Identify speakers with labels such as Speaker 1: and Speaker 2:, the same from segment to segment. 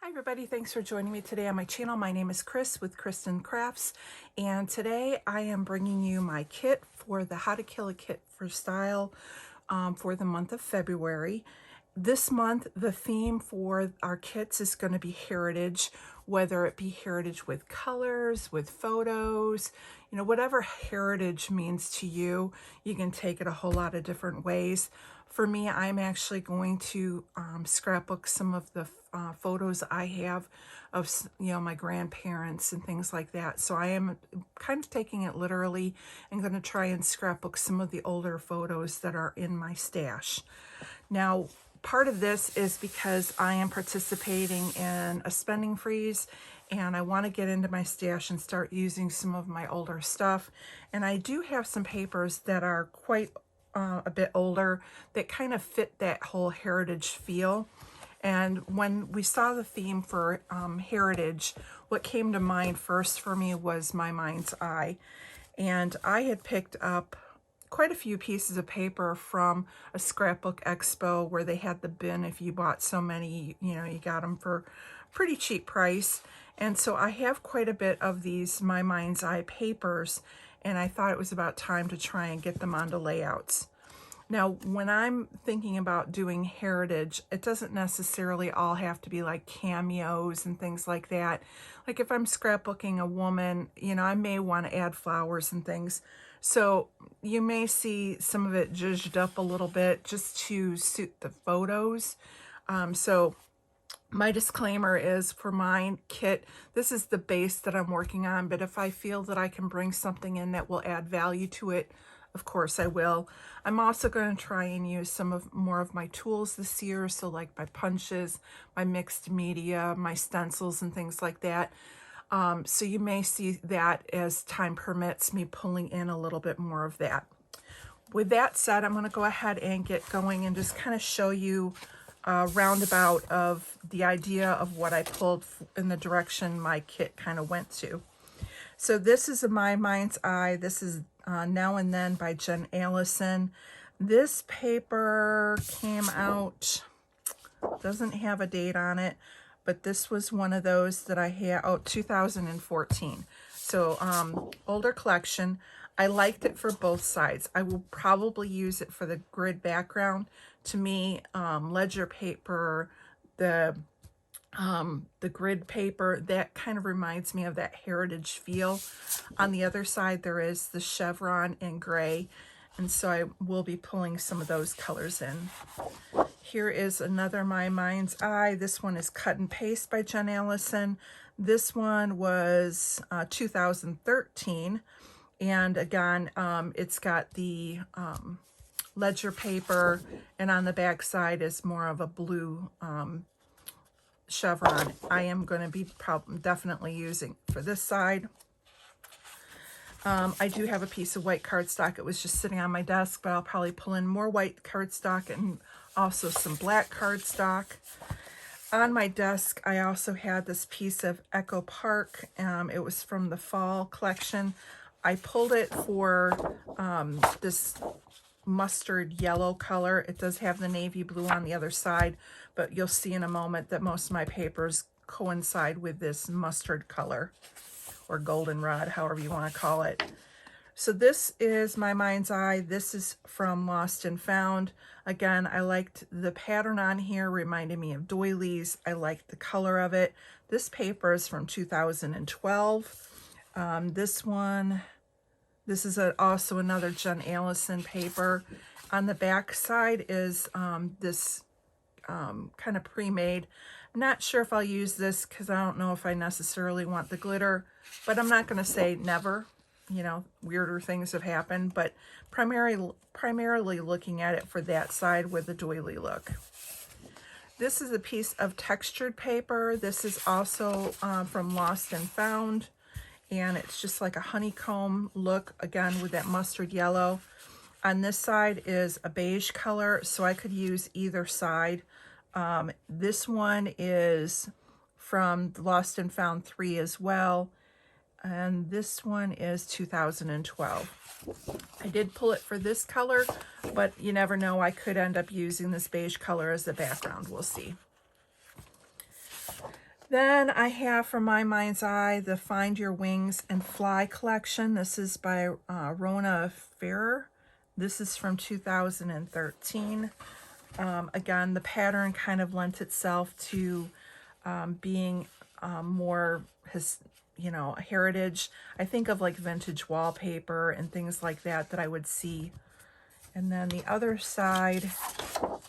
Speaker 1: Hi everybody, thanks for joining me today on my channel. My name is Chris with Kristen Crafts, and today I am bringing you my kit for the How to Kill a Kit for Style for the month of February. This month, the theme for our kits is going to be heritage, whether it be heritage with colors, with photos, whatever heritage means to you, you can take it a whole lot of different ways. For me, I'm actually going to scrapbook some of the photos I have of, my grandparents and things like that. So I am kind of taking it literally and going to try and scrapbook some of the older photos that are in my stash. Now, part of this is because I am participating in a spending freeze and I want to get into my stash and start using some of my older stuff. And I do have some papers that are quite a bit older that kind of fit that whole heritage feel. And when we saw the theme for heritage, what came to mind first for me was my mind's eye. And I had picked up quite a few pieces of paper from a scrapbook expo where they had the bin. If you bought so many, you got them for pretty cheap price. And so I have quite a bit of these my mind's eye papers, and I thought it was about time to try and get them onto layouts. Now, when I'm thinking about doing heritage, it doesn't necessarily all have to be like cameos and things like that. Like if I'm scrapbooking a woman, I may want to add flowers and things. So you may see some of it zhuzhed up a little bit just to suit the photos. So my disclaimer is for my kit, this is the base that I'm working on, but if I feel that I can bring something in that will add value to it, of course I will. I'm also going to try and use more of my tools this year, so like my punches, my mixed media, my stencils and things like that. So you may see that as time permits, me pulling in a little bit more of that. With that said, I'm going to go ahead and get going and just kind of show you a roundabout of the idea of what I pulled in the direction my kit kind of went to. So this is My Mind's Eye. This is Now and Then by Jen Allison. This paper came out, doesn't have a date on it, but this was one of those that I had, 2014. So older collection. I liked it for both sides. I will probably use it for the grid background. To me, ledger paper, the grid paper, that kind of reminds me of that heritage feel. On the other side, there is the chevron in gray, and so I will be pulling some of those colors in. Here is another My Mind's Eye. This one is Cut and Paste by Jen Allison. This one was 2013, and again, it's got the ledger paper, and on the back side is more of a blue chevron. I am going to be definitely using for this side. I do have a piece of white cardstock. It was just sitting on my desk, but I'll probably pull in more white cardstock and also some black cardstock. On my desk, I also had this piece of Echo Park. It was from the fall collection. I pulled it for this mustard yellow color. It does have the navy blue on the other side, but you'll see in a moment that most of my papers coincide with this mustard color or goldenrod, however you want to call it. So this is My Mind's Eye. This is from Lost and Found. Again, I liked the pattern on here, reminded me of doilies. I liked the color of it. This paper is from 2012. This is also another Jen Allison paper. On the back side is this kind of pre-made. I'm not sure if I'll use this because I don't know if I necessarily want the glitter, but I'm not going to say never. Weirder things have happened, but primarily looking at it for that side with the doily look. This is a piece of textured paper. This is also from Lost and Found, and it's just like a honeycomb look, again with that mustard yellow. On this side is a beige color, so I could use either side. This one is from Lost and Found 3 as well, and this one is 2012. I did pull it for this color, but you never know, I could end up using this beige color as the background. We'll see. Then I have from My Mind's Eye the Find Your Wings and Fly collection. This is by Rona Ferrer. This is from 2013. Again, the pattern kind of lent itself to being more heritage. I think of like vintage wallpaper and things like that I would see. And then the other side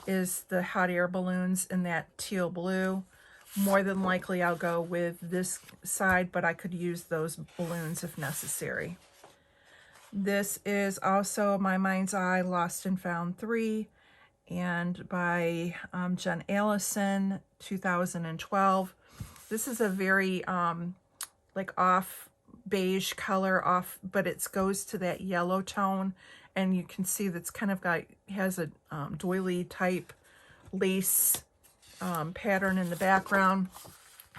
Speaker 1: is the hot air balloons in that teal blue. More than likely I'll go with this side, but I could use those balloons if necessary. This is also My Mind's Eye Lost and Found 3, and by Jen Allison, 2012. This is a very like off beige color, but it goes to that yellow tone, and you can see that's kind of has a doily type lace pattern in the background.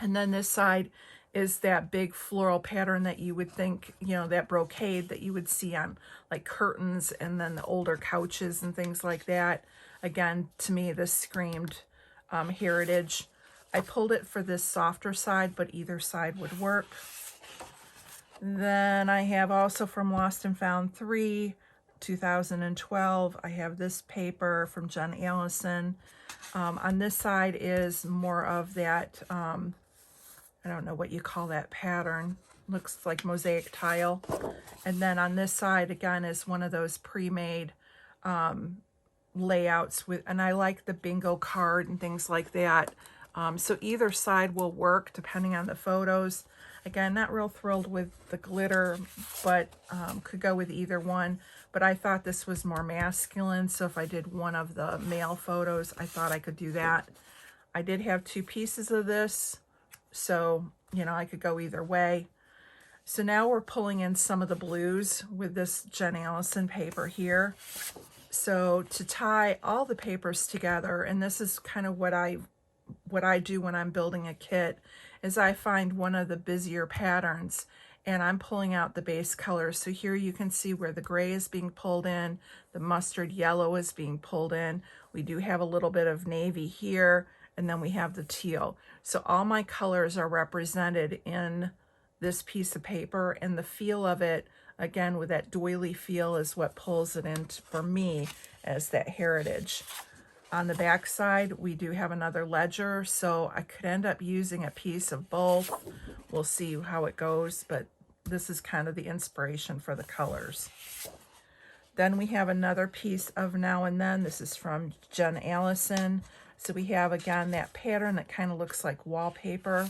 Speaker 1: And then this side is that big floral pattern that you would think, that brocade that you would see on like curtains and then the older couches and things like that. Again, to me, this screamed heritage. I pulled it for this softer side, but either side would work. Then I have also from Lost and Found 3, 2012, I have this paper from Jen Allison. On this side is more of that, I don't know what you call that pattern. Looks like mosaic tile. And then on this side, again, is one of those pre-made layouts and I like the bingo card and things like that. So either side will work depending on the photos. Again, not real thrilled with the glitter, but could go with either one. But I thought this was more masculine, so if I did one of the male photos, I thought I could do that. I did have 2 pieces of this, so, I could go either way. So now we're pulling in some of the blues with this Jen Allison paper here. So to tie all the papers together, and this is kind of what I do when I'm building a kit, is I find one of the busier patterns and I'm pulling out the base colors. So here you can see where the gray is being pulled in, the mustard yellow is being pulled in. We do have a little bit of navy here, and then we have the teal. So all my colors are represented in this piece of paper, and the feel of it, again, with that doily feel, is what pulls it in for me as that heritage. On the back side, we do have another ledger, so I could end up using a piece of both. We'll see how it goes, but this is kind of the inspiration for the colors. Then we have another piece of Now and Then. This is from Jen Allison. So we have, again, that pattern that kind of looks like wallpaper.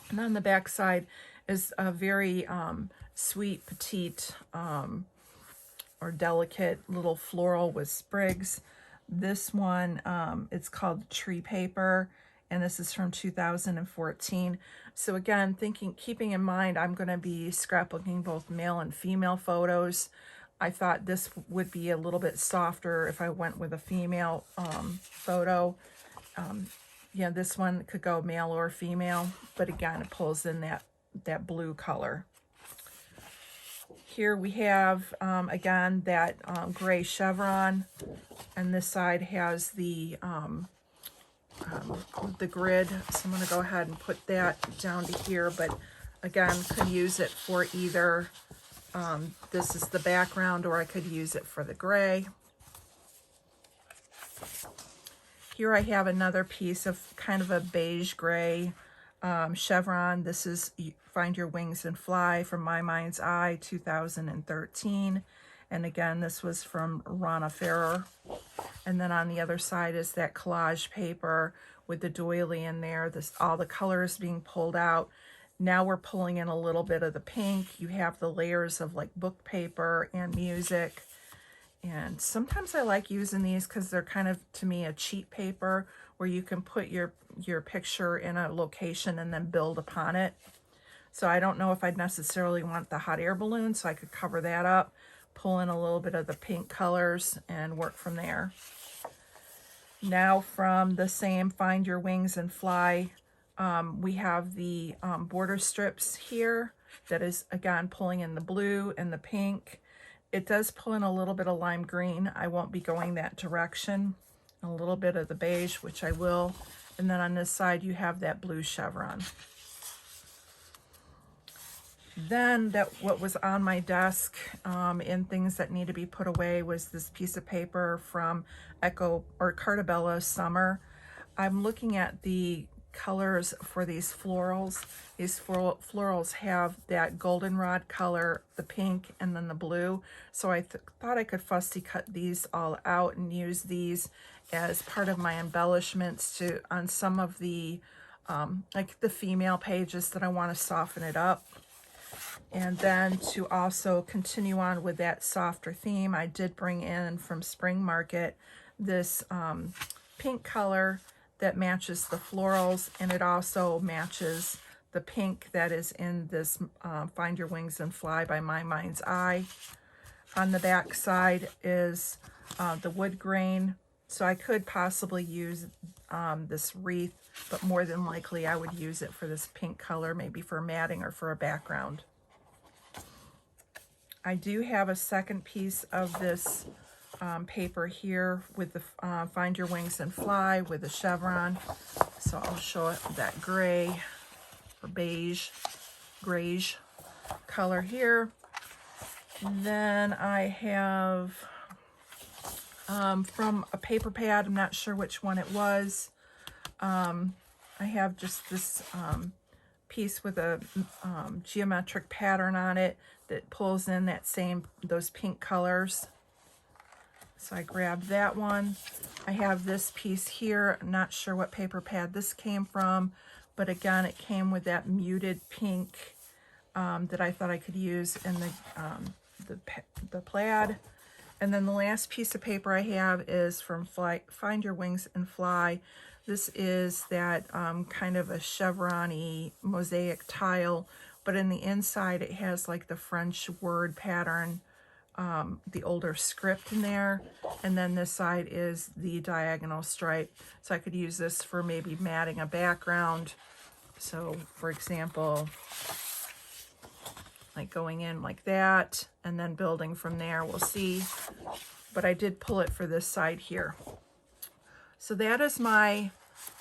Speaker 1: And on the back side is a very sweet, petite, or delicate little floral with sprigs. This one, it's called Tree Paper, and this is from 2014. So again, keeping in mind, I'm going to be scrapbooking both male and female photos. I thought this would be a little bit softer if I went with a female photo. Yeah, this one could go male or female, but again, it pulls in that blue color. Here we have, again, that gray chevron, and this side has the grid. So I'm going to go ahead and put that down to here, but again, could use it for either, this is the background, or I could use it for the gray. Here I have another piece of kind of a beige gray chevron. This is Find Your Wings and Fly from My Mind's Eye, 2013. And again, this was from Rona Ferrer. And then on the other side is that collage paper with the doily in there. All the colors being pulled out. Now we're pulling in a little bit of the pink. You have the layers of like book paper and music. And sometimes I like using these because they're kind of, to me, a cheat paper where you can put your picture in a location and then build upon it. So I don't know if I'd necessarily want the hot air balloon, so I could cover that up, pull in a little bit of the pink colors, and work from there. Now from the same Find Your Wings and Fly, we have the border strips here that is, again, pulling in the blue and the pink. It does pull in a little bit of lime green. I won't be going that direction. A little bit of the beige, which I will. And then on this side, you have that blue chevron. Then what was on my desk and things that need to be put away was this piece of paper from Cartabella Summer. I'm looking at the colors for these florals. These florals have that goldenrod color, the pink, and then the blue. So I thought I could fussy cut these all out and use these as part of my embellishments on some of the like the female pages that I want to soften it up. And then to also continue on with that softer theme, I did bring in from Spring Market this pink color that matches the florals, and it also matches the pink that is in this Find Your Wings and Fly by My Mind's Eye. On the back side is the wood grain, so I could possibly use this wreath, but more than likely I would use it for this pink color, maybe for matting or for a background. I do have a second piece of this paper here with the Find Your Wings and Fly with the chevron. So I'll show it that gray or beige, grayish color here. And then I have from a paper pad, I'm not sure which one it was. I have just this piece with a geometric pattern on it that pulls in those pink colors. So I grabbed that one. I have this piece here. I'm not sure what paper pad this came from, but again, it came with that muted pink that I thought I could use in the plaid. And then the last piece of paper I have is from Find Your Wings and Fly. This is that kind of a chevron-y mosaic tile, but in the inside it has like the French word pattern, the older script in there, and then this side is the diagonal stripe. So I could use this for maybe matting a background. So for example, like going in like that and then building from there, we'll see. But I did pull it for this side here. So that is my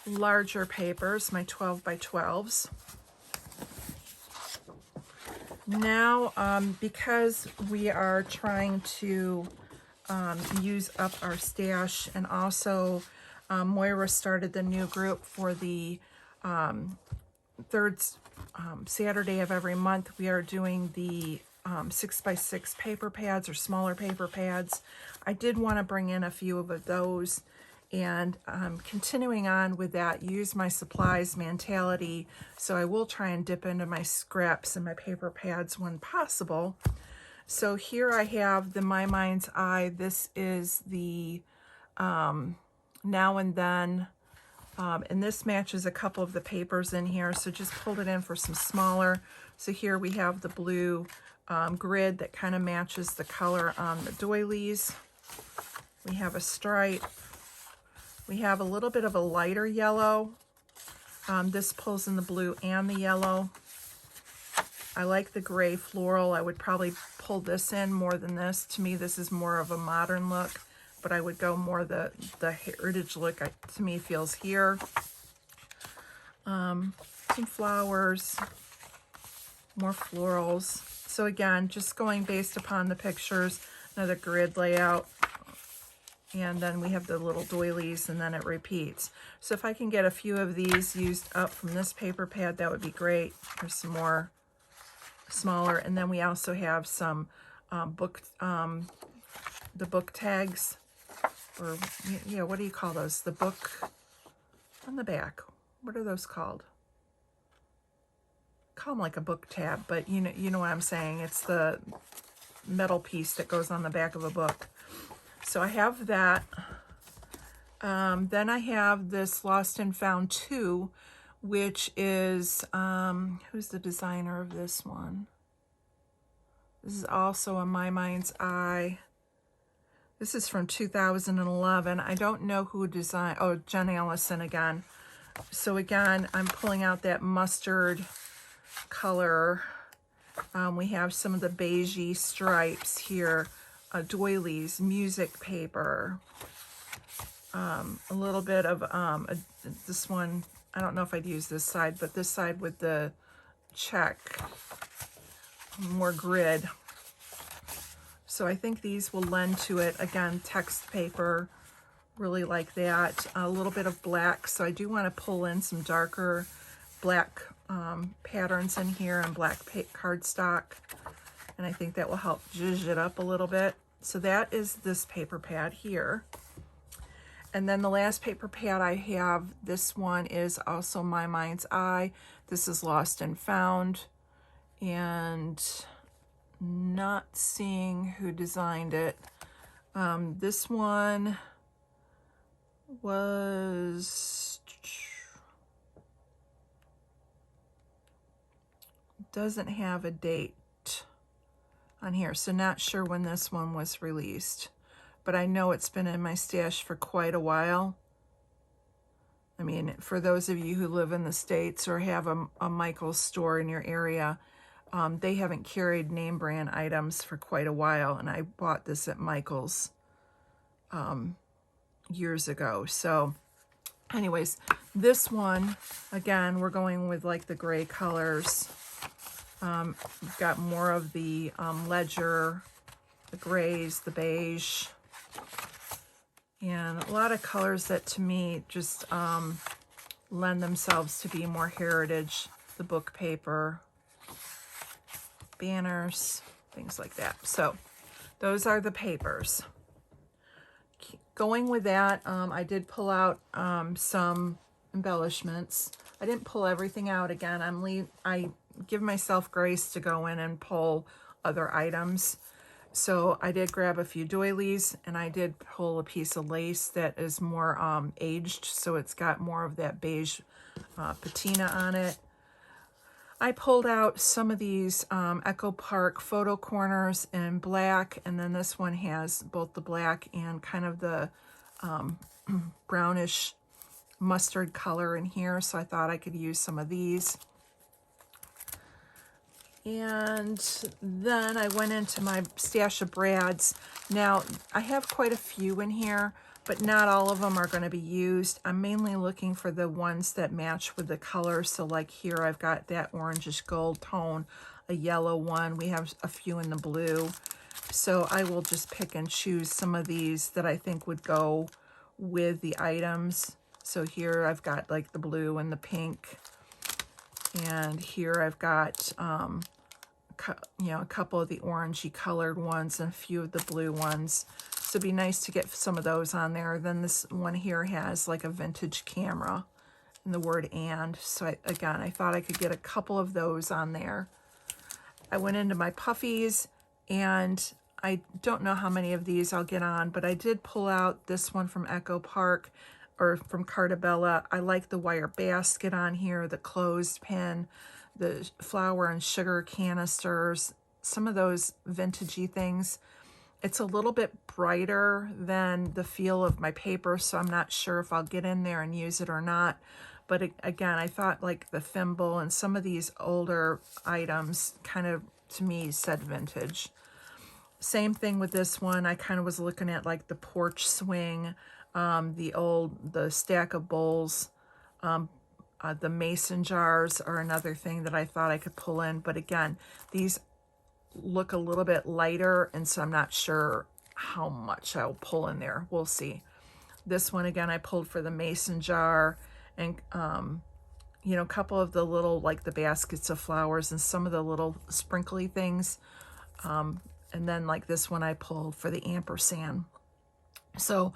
Speaker 1: larger papers, my 12 by 12s. Now, because we are trying to use up our stash, and also Moira started the new group for the third Saturday of every month, we are doing the 6x6 paper pads or smaller paper pads. I did want to bring in a few of those, and continuing on with that use my supplies mentality, so I will try and dip into my scraps and my paper pads when possible. So here I have the My Mind's Eye. This is the Now and Then, and this matches a couple of the papers in here, so just pulled it in for some smaller. So here we have the blue grid that kind of matches the color on the doilies. We have a stripe. We have a little bit of a lighter yellow. This pulls in the blue and the yellow. I like the gray floral. I would probably pull this in more than this. To me, this is more of a modern look, but I would go more the heritage look, to me, feels here. Some flowers, more florals. So again, just going based upon the pictures, another grid layout. And then we have the little doilies, and then it repeats. So if I can get a few of these used up from this paper pad, that would be great. There's some more smaller. And then we also have some the book tags, or, you know, what do you call those? The book on the back. What are those called? Call them like a book tab, but you know what I'm saying. It's the metal piece that goes on the back of a book. So I have that. Then I have this Lost and Found 2, which is, who's the designer of this one? This is also a My Mind's Eye. This is from 2011. I don't know who designed, oh, Jen Allison again. So again, I'm pulling out that mustard color. We have some of the beigey stripes here. Doilies, music paper, a little bit of this one. I don't know if I'd use this side, but this side with the check, more grid. So I think these will lend to it. Again, text paper, really like that. A little bit of black, so I do want to pull in some darker black patterns in here and black cardstock, and I think that will help zhuzh it up a little bit. So that is this paper pad here. And then the last paper pad I have, this one is also My Mind's Eye. This is Lost and Found, and not seeing who designed it. This one was, doesn't have a date on here, so not sure when this one was released, but I know it's been in my stash for quite a while. I mean, for those of you who live in the States or have a Michael's store in your area, they haven't carried name brand items for quite a while, and I bought this at Michael's years ago. So anyways, this one, again, we're going with like the gray colors. We've got more of the ledger, the grays, the beige, and a lot of colors that to me just lend themselves to be more heritage. The book paper, banners, things like that. So those are the papers. Going with that, I did pull out some embellishments. I didn't pull everything out again. I give myself grace to go in and pull other items. So I did grab a few doilies, and I did pull a piece of lace that is more aged, so it's got more of that beige patina on it. I pulled out some of these Echo Park photo corners in black, and then this one has both the black and kind of the brownish mustard color in here, so I thought I could use some of these. And then I went into my stash of brads. Now, I have quite a few in here, but not all of them are going to be used. I'm mainly looking for the ones that match with the color. So like here, I've got that orangish gold tone, a yellow one. We have a few in the blue. So I will just pick and choose some of these that I think would go with the items. So here I've got like the blue and the pink. And here I've got, you know, a couple of the orangey colored ones and a few of the blue ones. So it'd be nice to get some of those on there. Then this one here has like a vintage camera and the word and. So again, I thought I could get a couple of those on there. I went into my puffies, and I don't know how many of these I'll get on, but I did pull out this one from Echo Park, or from Cartabella. I like the wire basket on here, the closed pin, the flour and sugar canisters, some of those vintagey things. It's a little bit brighter than the feel of my paper, so I'm not sure if I'll get in there and use it or not. But again, I thought like the thimble and some of these older items kind of, to me, said vintage. Same thing with this one. I kind of was looking at like the porch swing, the stack of bowls, the mason jars are another thing that I thought I could pull in. But again, these look a little bit lighter, and so I'm not sure how much I'll pull in there. We'll see. This one, again, I pulled for the mason jar, and you know, a couple of the little, like the baskets of flowers and some of the little sprinkly things. And then like this one I pulled for the ampersand. So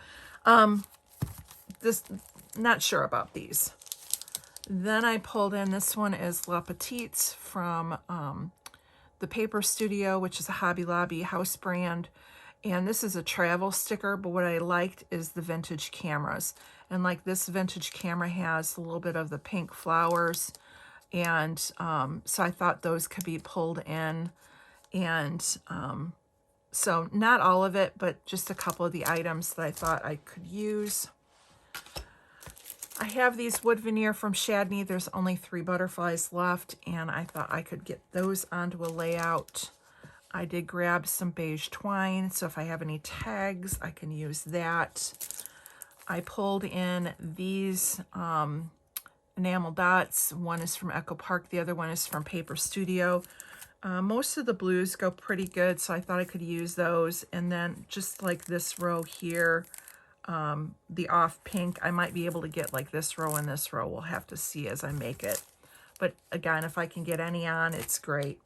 Speaker 1: this, not sure about these. Then I pulled in, this one is La Petite's from the Paper Studio, which is a Hobby Lobby house brand. And this is a travel sticker, but what I liked is the vintage cameras. And like this vintage camera has a little bit of the pink flowers. And so I thought those could be pulled in. And so not all of it, but just a couple of the items that I thought I could use. I have these wood veneer from Shadney. There's only 3 butterflies left, and I thought I could get those onto a layout. I did grab some beige twine, so if I have any tags, I can use that. I pulled in these enamel dots. One is from Echo Park, the other one is from Paper Studio. Most of the blues go pretty good, so I thought I could use those. And then just like this row here, the off pink, I might be able to get like this row and this row. We'll have to see as I make it. But again, if I can get any on, it's great.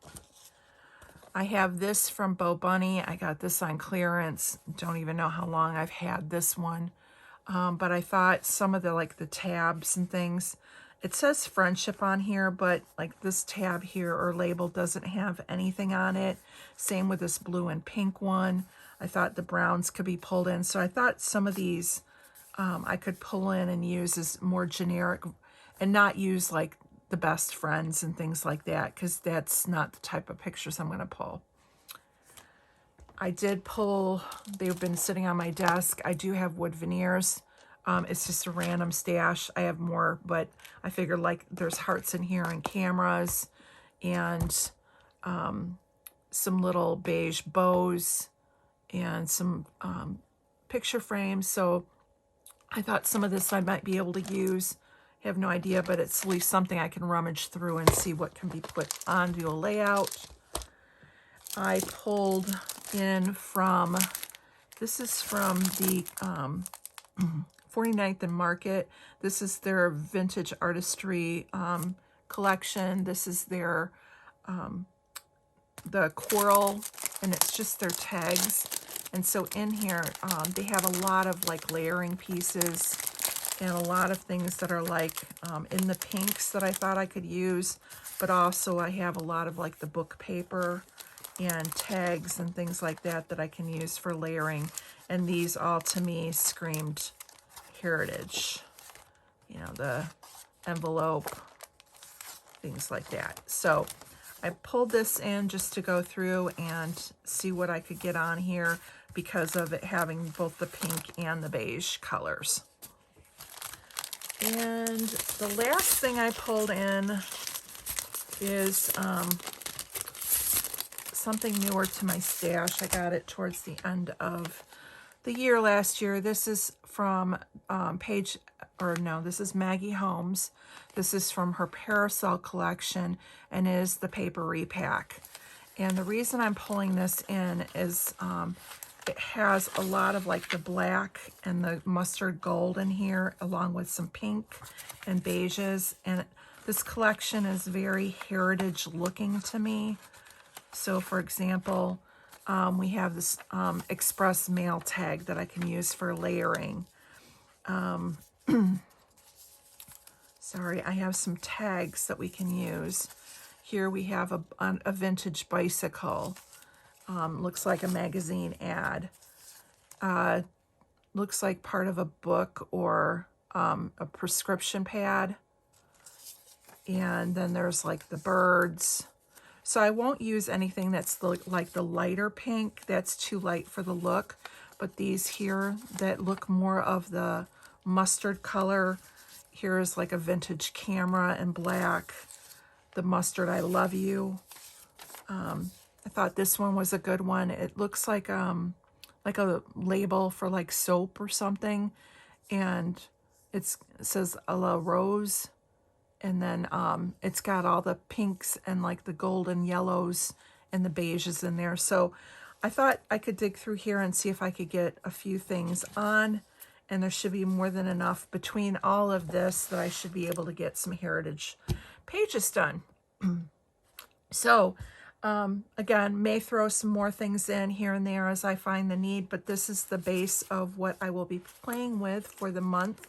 Speaker 1: I have this from Bo Bunny. I got this on clearance. Don't even know how long I've had this one. But I thought some of the like the tabs and things, it says friendship on here, but like this tab here or label doesn't have anything on it. Same with this blue and pink one. I thought the browns could be pulled in. So I thought some of these I could pull in and use as more generic and not use like the best friends and things like that, because that's not the type of pictures I'm going to pull. I did pull, they've been sitting on my desk. I do have wood veneers. It's just a random stash. I have more, but I figured like there's hearts in here and cameras and some little beige bows and some picture frames. So I thought some of this I might be able to use. I have no idea, but it's at least something I can rummage through and see what can be put onto a layout. I pulled in from, this is from the 49th and Market. This is their vintage artistry collection. This is their, the coral, and it's just their tags. And so in here, they have a lot of like layering pieces and a lot of things that are like in the pinks that I thought I could use, but also I have a lot of like the book paper and tags and things like that that I can use for layering. And these all to me screamed heritage, you know, the envelope, things like that. So I pulled this in just to go through and see what I could get on here because of it having both the pink and the beige colors. And the last thing I pulled in is something newer to my stash. I got it towards the end of the year last year. This is from this is Maggie Holmes. This is from her Parasol collection and is the paper repack. And the reason I'm pulling this in is it has a lot of like the black and the mustard gold in here, along with some pink and beiges. And this collection is very heritage looking to me. So for example, we have this express mail tag that I can use for layering. Sorry, I have some tags that we can use. Here we have a vintage bicycle. Looks like a magazine ad. Looks like part of a book or a prescription pad. And then there's like the birds. So I won't use anything that's like the lighter pink. That's too light for the look. But these here that look more of the mustard color. Here's like a vintage camera in black. The mustard, I love you. I thought this one was a good one. It looks like a label for like soap or something. And it says a la rose. And then it's got all the pinks and like the golden yellows and the beiges in there. So I thought I could dig through here and see if I could get a few things on. And there should be more than enough between all of this that I should be able to get some heritage pages done. So again, may throw some more things in here and there as I find the need, but this is the base of what I will be playing with for the month.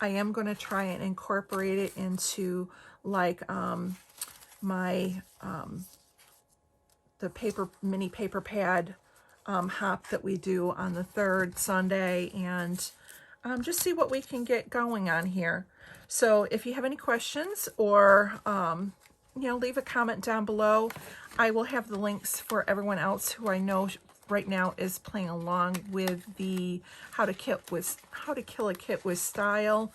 Speaker 1: I am going to try and incorporate it into like my the mini paper pad hop that we do on the third Sunday, and just see what we can get going on here. So if you have any questions or leave a comment down below. I will have the links for everyone else who I know right now is playing along with the how to kill a kit with style.